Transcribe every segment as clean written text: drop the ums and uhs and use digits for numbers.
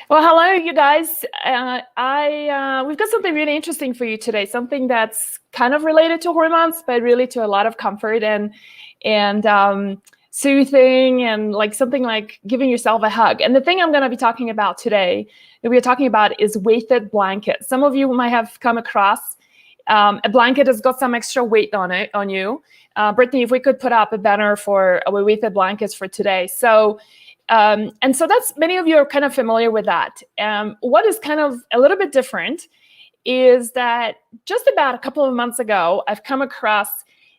Well, hello, you guys. I We've got something really interesting for you today. Something that's kind of related to hormones, but really to a lot of comfort and soothing, and like something like giving yourself a hug. And the thing I'm going to be talking about today, that we are talking about, is weighted blankets. Some of you might have come across a blanket that's got some extra weight on you. Brittany, if we could put up a banner for our weighted blankets for today. And so that's, many of you are kind of familiar with that. What is kind of a little bit different is that just about a couple of months ago, I've come across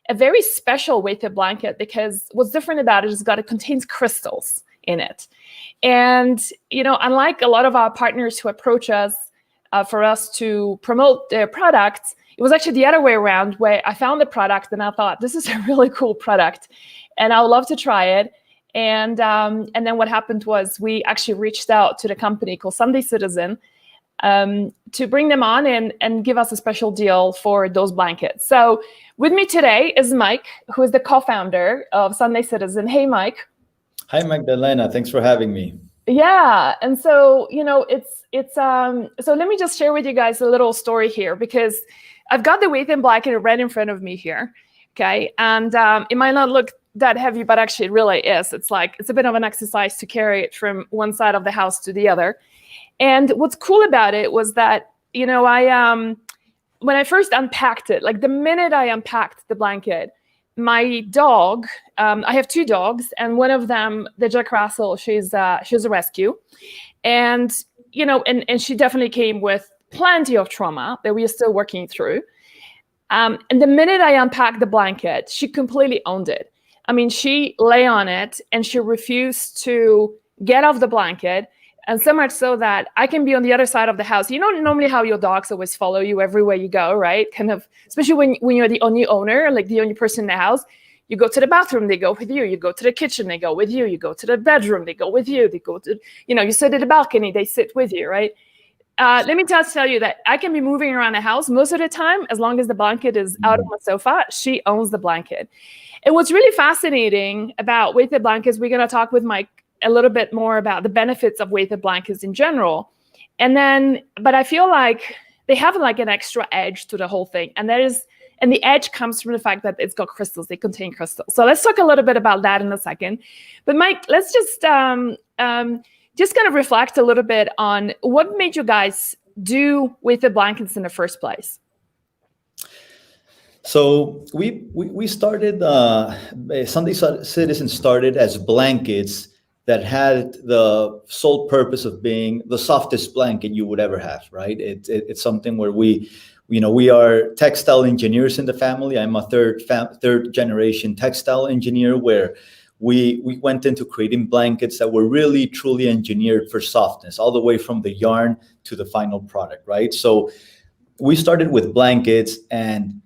a very special weighted blanket, because what's different about it is that it contains crystals in it. And, unlike a lot of our partners who approach us for us to promote their products, it was actually the other way around, where I found the product and I thought, this is a really cool product and I would love to try it. And then what happened was we actually reached out to the company called Sunday Citizen to bring them on and give us a special deal for those blankets. So with me today is Mike, who is the co-founder of Sunday Citizen. Hey, Mike. Hi, Magdalena. Thanks for having me. Yeah, and so so let me just share with you guys a little story here, because I've got the weighted blanket right in front of me here. Okay, and it might not look that heavy, but actually it really is. It's a bit of an exercise to carry it from one side of the house to the other. And what's cool about it was that, when I first unpacked it, like the minute I unpacked the blanket, my dog, I have two dogs, and one of them, the Jack Russell, she's a rescue. And, and she definitely came with plenty of trauma that we are still working through. And the minute I unpacked the blanket, she completely owned it. I mean, she lay on it and she refused to get off the blanket. And so much so that I can be on the other side of the house. You know, normally how your dogs always follow you everywhere you go, right? Kind of, especially when you're the only owner, like the only person in the house. You go to the bathroom, they go with you. You go to the kitchen, they go with you. You go to the bedroom, they go with you. They go to, you sit at the balcony, they sit with you, right? Let me tell you that I can be moving around the house most of the time, as long as the blanket is out on the sofa. She owns the blanket. And what's really fascinating about weighted blankets, we're going to talk with Mike a little bit more about the benefits of weighted blankets in general. But I feel like they have like an extra edge to the whole thing. And the edge comes from the fact that it's got crystals. They contain crystals. So let's talk a little bit about that in a second. But Mike, let's just kind of reflect a little bit on what made you guys do weighted blankets in the first place. So we started, Sunday Citizen started as blankets that had the sole purpose of being the softest blanket you would ever have, right? It's something where we are textile engineers in the family. I'm a third generation textile engineer, where we went into creating blankets that were really truly engineered for softness, all the way from the yarn to the final product, right? So we started with blankets, and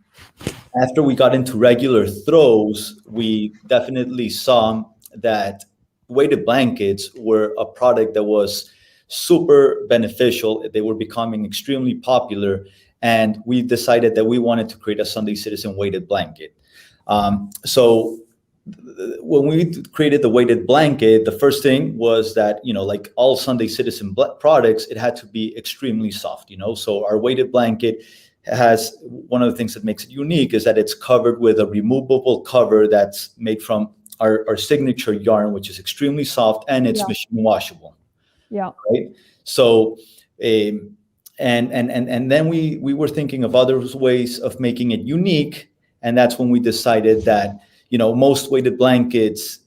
after we got into regular throws, we definitely saw that weighted blankets were a product that was super beneficial. They were becoming extremely popular, and we decided that we wanted to create a Sunday Citizen weighted blanket. So when we created the weighted blanket, the first thing was that, like all Sunday Citizen products, it had to be extremely soft, So our weighted blanket has, one of the things that makes it unique is that it's covered with a removable cover that's made from our signature yarn, which is extremely soft, and it's machine washable. Yeah. Right. So, and then we were thinking of other ways of making it unique, and that's when we decided that, most weighted blankets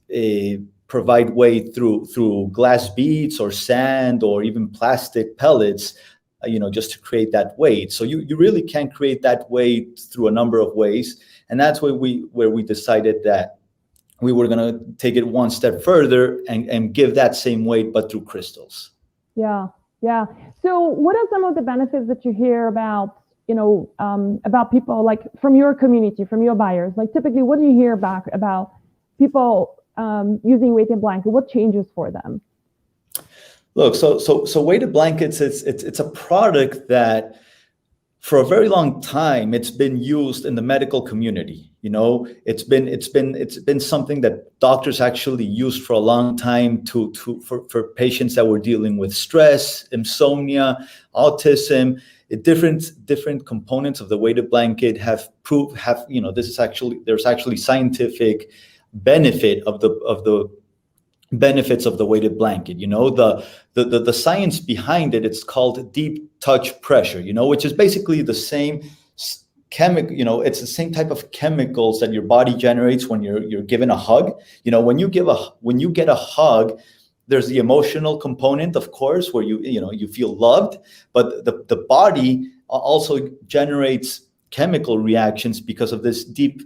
provide weight through glass beads or sand or even plastic pellets, just to create that weight. So you really can create that weight through a number of ways, and that's where we decided that we were going to take it one step further and give that same weight, but through crystals. Yeah. So what are some of the benefits that you hear about people, like from your community, from your buyers? Like typically, what do you hear back about people using weighted blanket? What changes for them? Look, so weighted blankets, it's a product that for a very long time, it's been used in the medical community. It's been something that doctors actually used for a long time for patients that were dealing with stress, insomnia, autism. Different components of the weighted blanket there's actually scientific benefit of the benefits of the weighted blanket. The science behind it, it's called deep touch pressure, which is basically the same chemical. It's the same type of chemicals that your body generates when you're given a hug. When you get a hug, there's the emotional component, of course, where you feel loved, but the body also generates chemical reactions because of this deep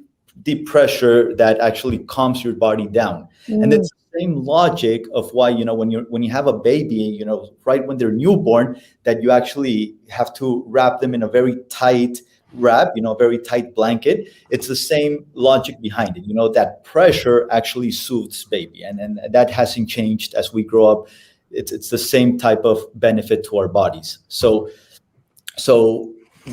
pressure that actually calms your body down. And it's the same logic of why, when you have a baby, right when they're newborn, that you actually have to wrap them in a very tight wrap, a very tight blanket. It's the same logic behind it. That pressure actually soothes baby, and that hasn't changed as we grow up. It's the same type of benefit to our bodies. So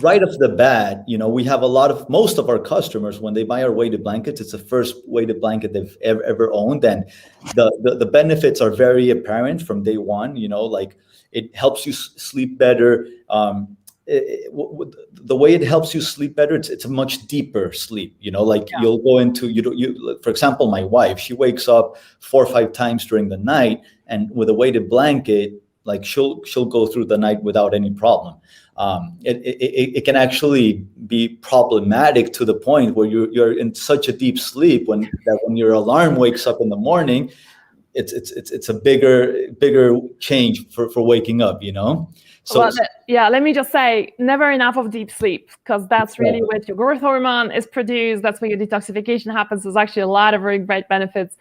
right off the bat, we have most of our customers, when they buy our weighted blankets, it's the first weighted blanket they've ever owned. And the benefits are very apparent from day one. Like, it helps you sleep better. The way it helps you sleep better, it's a much deeper sleep. You'll go into, for example, my wife, she wakes up 4 or 5 times during the night, and with a weighted blanket, like she'll go through the night without any problem. It can actually be problematic to the point where you're in such a deep sleep when your alarm wakes up in the morning, it's a bigger change for waking up. So let me just say, never enough of deep sleep, because that's really what your growth hormone is produced. That's when your detoxification happens. There's actually a lot of very great benefits.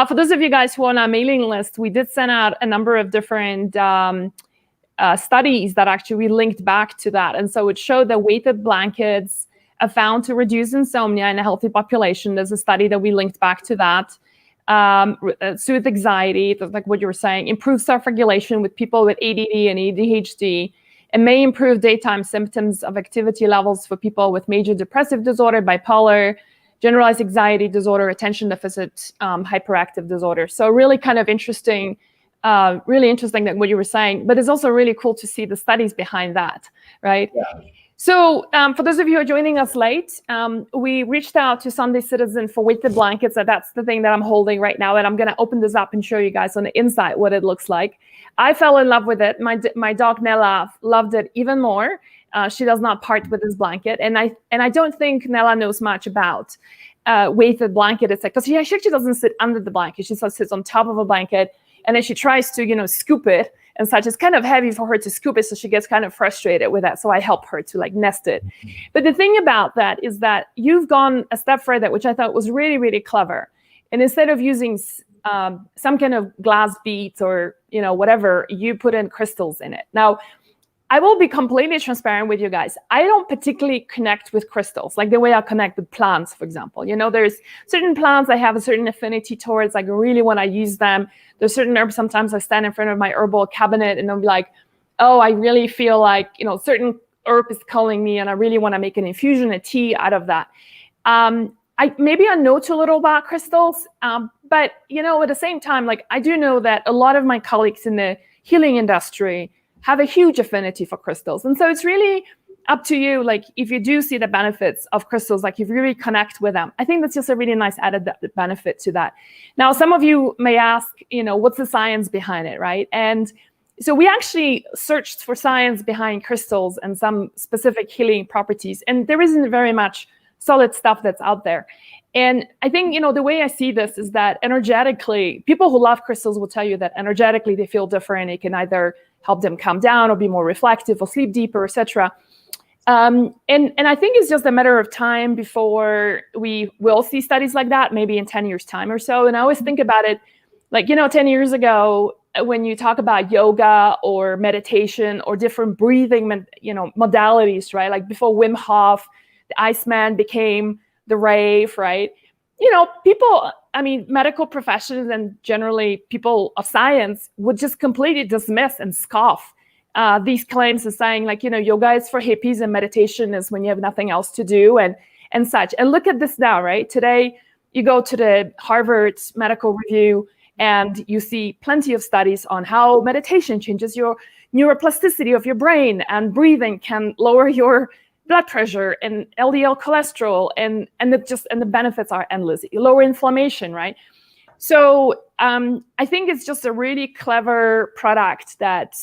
For those of you guys who are on our mailing list, we did send out a number of different studies that actually we linked back to that. And so it showed that weighted blankets are found to reduce insomnia in a healthy population. There's a study that we linked back to that. Soothe anxiety, like what you were saying, improve self-regulation with people with ADD and ADHD, and may improve daytime symptoms of activity levels for people with major depressive disorder, bipolar, generalized anxiety disorder, attention deficit hyperactive disorder. So really kind of interesting, really interesting that what you were saying, but it's also really cool to see the studies behind that, right? Yeah. So for those of you who are joining us late, we reached out to Sunday Citizen for weighted blankets. And that's the thing that I'm holding right now. And I'm going to open this up and show you guys on the inside what it looks like. I fell in love with it. My dog Nella loved it even more. She does not part with this blanket. And I don't think Nella knows much about weighted blanket. It's like, because she actually doesn't sit under the blanket. She sits on top of a blanket. And then she tries to, scoop it and such. It's kind of heavy for her to scoop it, so she gets kind of frustrated with that. So I help her to nest it. But the thing about that is that you've gone a step further, which I thought was really, really clever. And instead of using some kind of glass beads or whatever, you put in crystals in it. Now, I will be completely transparent with you guys. I don't particularly connect with crystals, like the way I connect with plants, for example. There's certain plants I have a certain affinity towards, like really when I use them. There's certain herbs, sometimes I stand in front of my herbal cabinet and I'll be like, oh, I really feel like, certain herb is calling me and I really want to make an infusion, a tea out of that. I know too little about crystals, but, at the same time, I do know that a lot of my colleagues in the healing industry have a huge affinity for crystals. And so it's really up to you, if you do see the benefits of crystals, if you really connect with them. I think that's just a really nice added benefit to that. Now, some of you may ask, what's the science behind it, right? And so we actually searched for science behind crystals and some specific healing properties, and there isn't very much solid stuff that's out there. And I think, the way I see this is that energetically, people who love crystals will tell you that energetically they feel different. It can either help them calm down or be more reflective or sleep deeper, etc. And I think it's just a matter of time before we will see studies like that, maybe in 10 years' time or so. And I always think about it, 10 years ago, when you talk about yoga or meditation or different breathing, modalities, right? Like before Wim Hof, the Iceman became the rave, right? People, medical professionals and generally people of science would just completely dismiss and scoff these claims as saying like, yoga is for hippies and meditation is when you have nothing else to do and such. And look at this now, right? Today, you go to the Harvard Medical Review and you see plenty of studies on how meditation changes your neuroplasticity of your brain, and breathing can lower your blood pressure and LDL cholesterol, and the benefits are endless. You lower inflammation, right? So I think it's just a really clever product that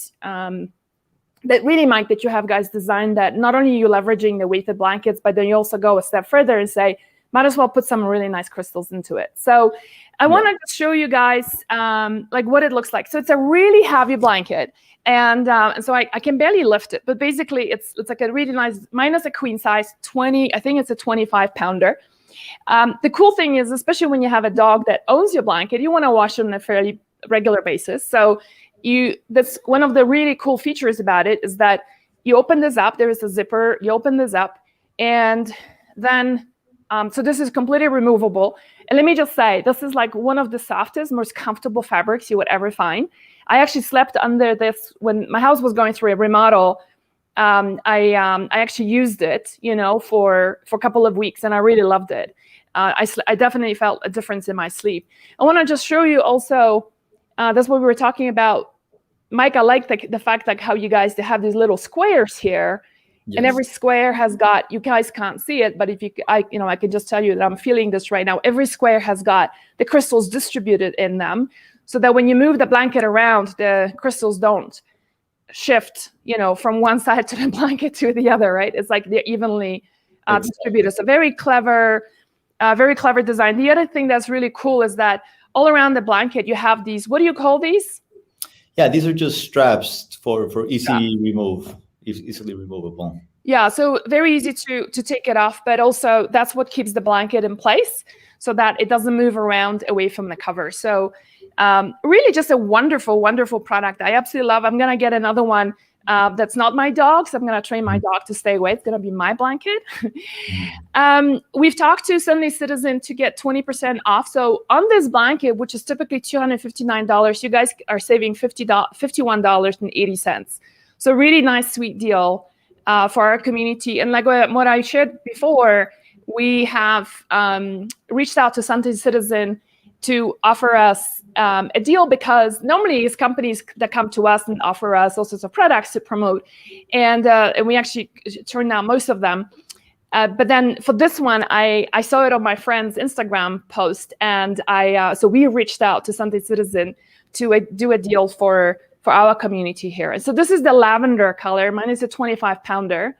really, Mike, that you have guys designed, that not only are you leveraging the weighted blankets, but then you also go a step further and say, might as well put some really nice crystals into it. So I want to show you guys like what it looks like. So it's a really heavy blanket. And so I can barely lift it, but basically it's like a really nice, minus a queen size 20, I think it's a 25 pounder. The cool thing is, especially when you have a dog that owns your blanket, you want to wash it on a fairly regular basis. So that's one of the really cool features about it, is that you open this up, there is a zipper, you open this up, and then so this is completely removable. And let me just say, this is like one of the softest, most comfortable fabrics you would ever find. I actually slept under this when my house was going through a remodel. I actually used it, for a couple of weeks, and I really loved it. I definitely felt a difference in my sleep. I want to just show you also, that's what we were talking about. Mike, I like the fact like how you guys, they have these little squares here. Yes. And every square has got, you guys can't see it, but if I can just tell you that I'm feeling this right now. Every square has got the crystals distributed in them, so that when you move the blanket around, the crystals don't shift, from one side to the blanket to the other, right? It's like they're evenly distributed. So very clever design. The other thing that's really cool is that all around the blanket, you have these, what do you call these? Yeah, these are just straps for easily removable. Yeah, so very easy to take it off, but also that's what keeps the blanket in place so that it doesn't move around away from the cover. So really just a wonderful, wonderful product. I absolutely love. I'm going to get another one that's not my dog, so I'm going to train my dog to stay away. It's going to be my blanket. We've talked to Sunday Citizen to get 20% off. So on this blanket, which is typically $259, you guys are saving $51.80. So really nice, sweet deal for our community. And like what I shared before, we have reached out to Sunday Citizen to offer us a deal, because normally it's companies that come to us and offer us all sorts of products to promote, and we actually turned down most of them. But then for this one, I saw it on my friend's Instagram post, and so we reached out to Sunday Citizen to do a deal for our community here. And so this is the lavender color. Mine is a 25 pounder.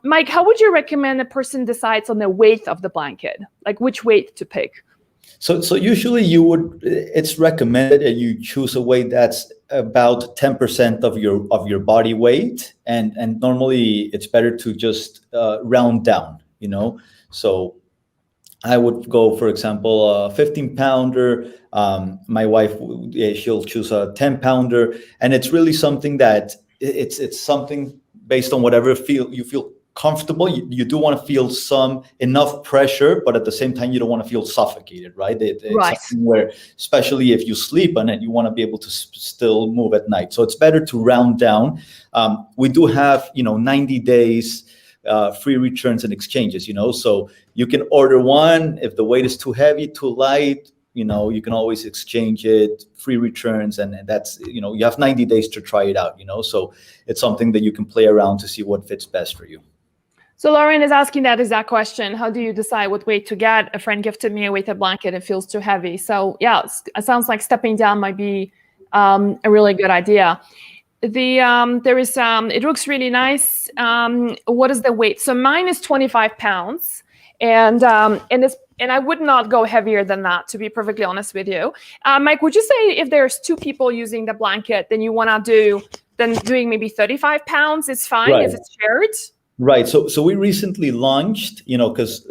Mike, how would you recommend a person decides on the weight of the blanket, like which weight to pick? So usually it's recommended that you choose a weight that's about 10% of your body weight, and normally it's better to just round down, So I would go, for example, a 15 pounder. My wife, she'll choose a 10 pounder, and it's really something that it's something based on whatever you feel comfortable. You do want to feel enough pressure, but at the same time, you don't want to feel suffocated, right? It's something where, especially if you sleep on it, you want to be able to still move at night. So it's better to round down. We do have, 90 days free returns and exchanges, so you can order one. If the weight is too heavy, too light, you can always exchange it, free returns, and that's, you have 90 days to try it out, so it's something that you can play around to see what fits best for you. So Lauren is asking that exact question. How do you decide what weight to get? A friend gifted me a weighted blanket. It feels too heavy. So yeah, it sounds like stepping down might be a really good idea. It looks really nice. What is the weight? So mine is 25 pounds, and I would not go heavier than that, to be perfectly honest with you. Mike, would you say if there's two people using the blanket, then you want to doing maybe 35 pounds is fine, right, if it's shared? Right. So we recently launched, because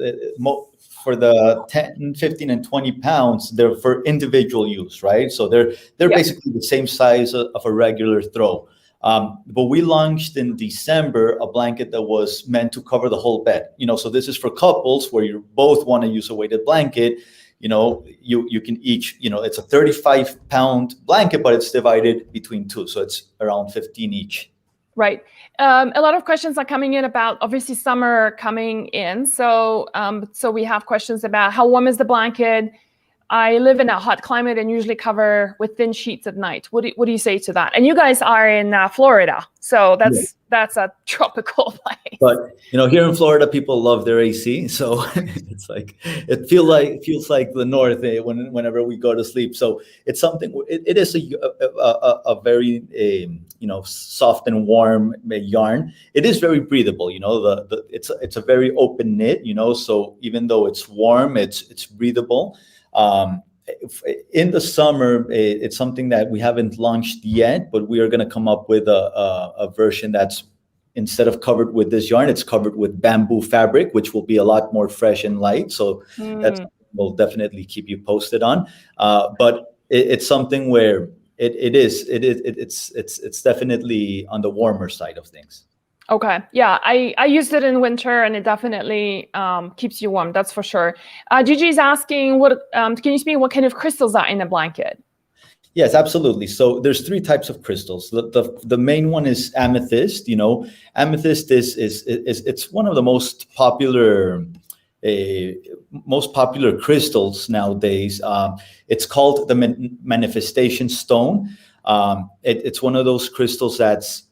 for the 10, 15, and 20 pounds, they're for individual use, right? So they're basically the same size of a regular throw. But we launched in December a blanket that was meant to cover the whole bed. So this is for couples where you both want to use a weighted blanket. you can each, it's a 35-pound blanket, but it's divided between two, so it's around 15 each. Right. A lot of questions are coming in about, obviously, summer coming in. So we have questions about how warm is the blanket? I live in a hot climate and usually cover with thin sheets at night. What do you say to that? And you guys are in Florida, so that's a tropical place. But here in Florida, people love their AC, so it's like it feels like the north whenever we go to sleep. So it's something. It is a very soft and warm yarn. It is very breathable. It's a very open knit. So even though it's warm, it's breathable. In the summer, it's something that we haven't launched yet, but we are going to come up with a version that's, instead of covered with this yarn, it's covered with bamboo fabric, which will be a lot more fresh and light. So that will definitely keep you posted on. But it's something where it's definitely on the warmer side of things. Okay. Yeah, I used it in winter, and it definitely keeps you warm. That's for sure. Gigi's asking, can you speak what kind of crystals are in a blanket? Yes, absolutely. So there's 3 types of crystals. The main one is amethyst. Amethyst is it's one of the most popular crystals nowadays. It's called the manifestation stone. It's one of those crystals that's,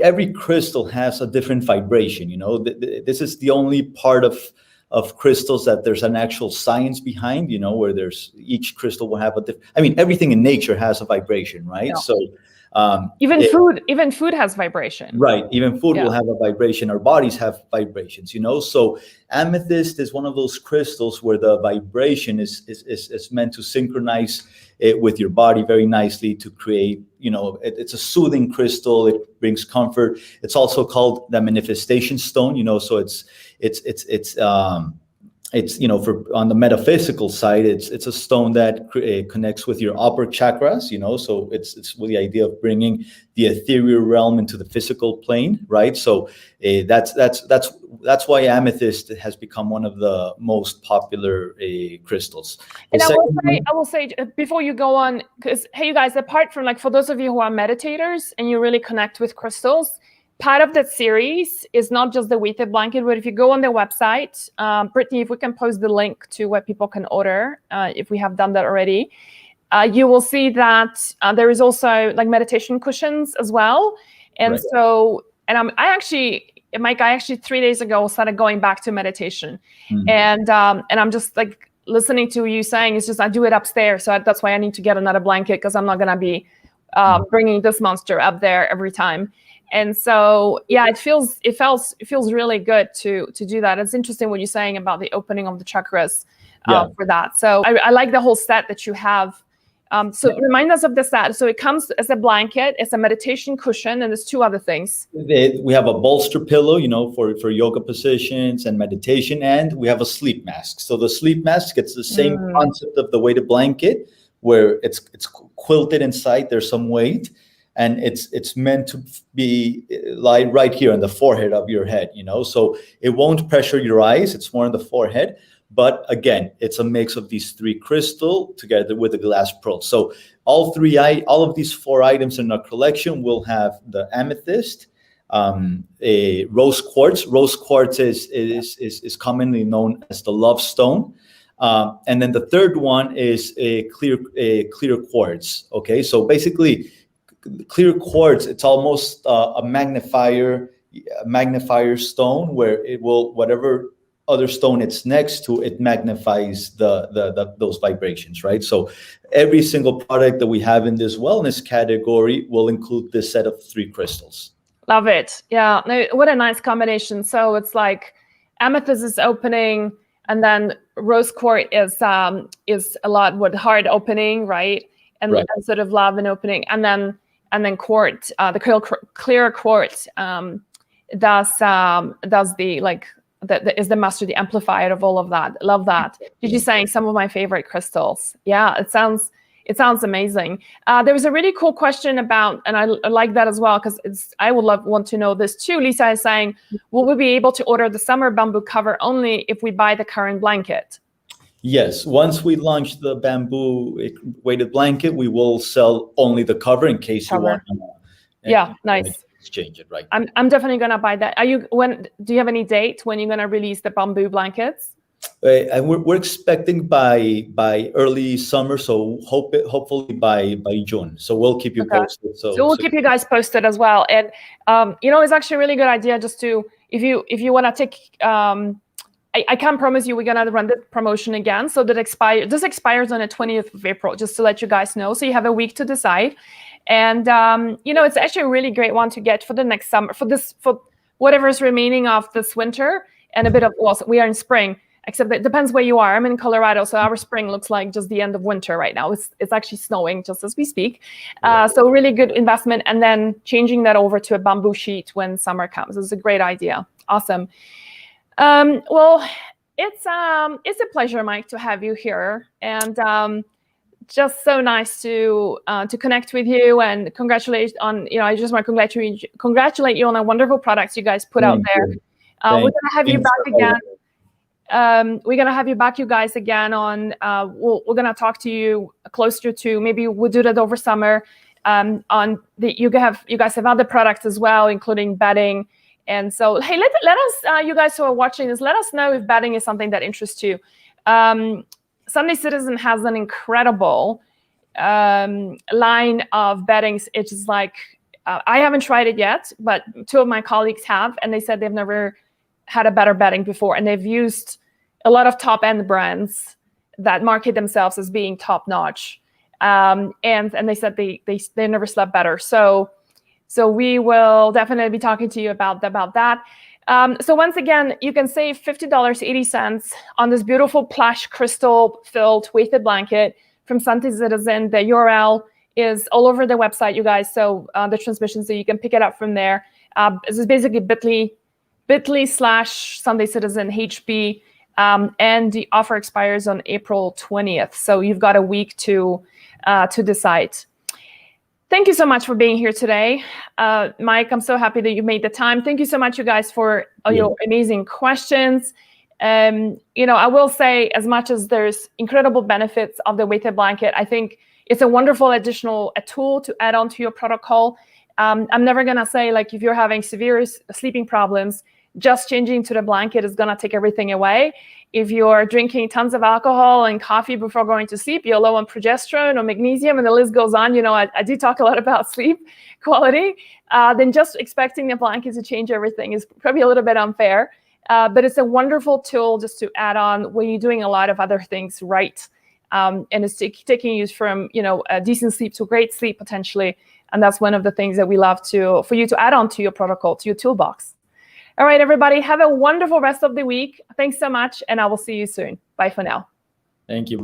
every crystal has a different vibration. This is the only part of crystals that there's an actual science behind, where each crystal will have everything in nature has a vibration, right? Yeah. So even food has vibration. Right. Even food will have a vibration. Our bodies have vibrations, So amethyst is one of those crystals where the vibration is meant to synchronize it with your body very nicely to create, it's a soothing crystal. It brings comfort. It's also called the manifestation stone, So it's for on the metaphysical side, it's a stone that connects with your upper chakras, So it's with the idea of bringing the ethereal realm into the physical plane, right? So that's why amethyst has become one of the most popular crystals. And I will say before you go on, because hey, you guys, apart from for those of you who are meditators and you really connect with crystals, part of that series is not just the weighted blanket, but if you go on their website, Brittany, if we can post the link to what people can order, if we have done that already, you will see that there is also meditation cushions as well. And right. So, and I actually 3 days ago started going back to meditation, and I'm just listening to you saying, it's just I do it upstairs, so that's why I need to get another blanket, because I'm not gonna be bringing this monster up there every time. And so, yeah, it feels really good to do that. It's interesting what you're saying about the opening of the chakras for that. So I like the whole set that you have. Remind us of the set. So it comes as a blanket, it's a meditation cushion, and there's 2 other things. We have a bolster pillow, for yoga positions and meditation, and we have a sleep mask. So the sleep mask, it's the same concept of the weighted blanket, where it's quilted inside. There's some weight. And it's meant to be lie right here on the forehead of your head, So it won't pressure your eyes. It's more on the forehead. But again, it's a mix of these 3 crystal together with the glass pearl. So all of these 4 items in our collection will have the amethyst, a rose quartz. Rose quartz is commonly known as the love stone. And then the third one is a clear quartz. Okay, so basically, clear quartz, it's almost a magnifier stone, where it will, whatever other stone it's next to, it magnifies those vibrations, right? So every single product that we have in this wellness category will include this set of 3 crystals. Love it. Yeah, no, what a nice combination. So it's amethyst is opening, and then rose quartz is a lot with hard opening, right? And right. Sort of love and opening, and then quartz, the clear quartz, does the that is the master, the amplifier of all of that. Love that. Did you saying some of my favorite crystals? Yeah, it sounds amazing. There was a really cool question about, and I like that as well, because I would want to know this too. Lisa is saying, will we be able to order the summer bamboo cover only if we buy the current blanket? Yes, once we launch the bamboo weighted blanket, we will sell only the cover in case you want Cover. to Yeah, nice. exchange it, right? I'm definitely gonna buy that. Do you have any date when you're gonna release the bamboo blankets? And we're expecting by early summer, so hopefully by June. So we'll keep you Okay. posted. So we'll keep you guys posted as well. And it's actually a really good idea just to if you want to take. I can't promise you we're gonna run the promotion again. So this expires on the 20th of April, just to let you guys know. So you have a week to decide. And it's actually a really great one to get for the next summer, for whatever's remaining of this winter, and a bit of, well, we are in spring, except it depends where you are. I'm in Colorado, so our spring looks like just the end of winter right now. It's actually snowing just as we speak. So really good investment, and then changing that over to a bamboo sheet when summer comes is a great idea. Awesome. Well, it's a pleasure, Mike, to have you here, and just so nice to connect with you, and congratulate on, I just want to congratulate you on the wonderful products you guys put out there. We're gonna have you back again. We're gonna have you back, you guys, again on. We're gonna talk to you closer to, maybe we'll do that over summer. On you guys have other products as well, including bedding. And so, hey, let us, you guys who are watching this, let us know if bedding is something that interests you. Sunday Citizen has an incredible line of beddings. It's just like, I haven't tried it yet, but two of my colleagues have, and they said they've never had a better bedding before. And they've used a lot of top-end brands that market themselves as being top-notch. And they said they never slept better. So we will definitely be talking to you about that. So once again, you can save $50.80 on this beautiful plush crystal-filled weighted blanket from Sunday Citizen. The URL is all over the website, you guys. So the transmission, so you can pick it up from there. This is basically bit.ly/Sunday Citizen HB, and the offer expires on April 20th. So you've got a week to decide. Thank you so much for being here today. Mike, I'm so happy that you made the time. Thank you so much, you guys, for your amazing questions. I will say, as much as there's incredible benefits of the weighted blanket, I think it's a wonderful additional tool to add on to your protocol. I'm never going to say, like, if you're having severe sleeping problems, just changing to the blanket is going to take everything away. If you're drinking tons of alcohol and coffee before going to sleep, you're low on progesterone or magnesium, and the list goes on. I do talk a lot about sleep quality. Then just expecting the blanket to change everything is probably a little bit unfair. But it's a wonderful tool just to add on when you're doing a lot of other things right. And it's taking you from, a decent sleep to great sleep potentially. And that's one of the things that we love for you to add on to your protocol, to your toolbox. All right, everybody, have a wonderful rest of the week. Thanks so much, and I will see you soon. Bye for now. Thank you. Bye.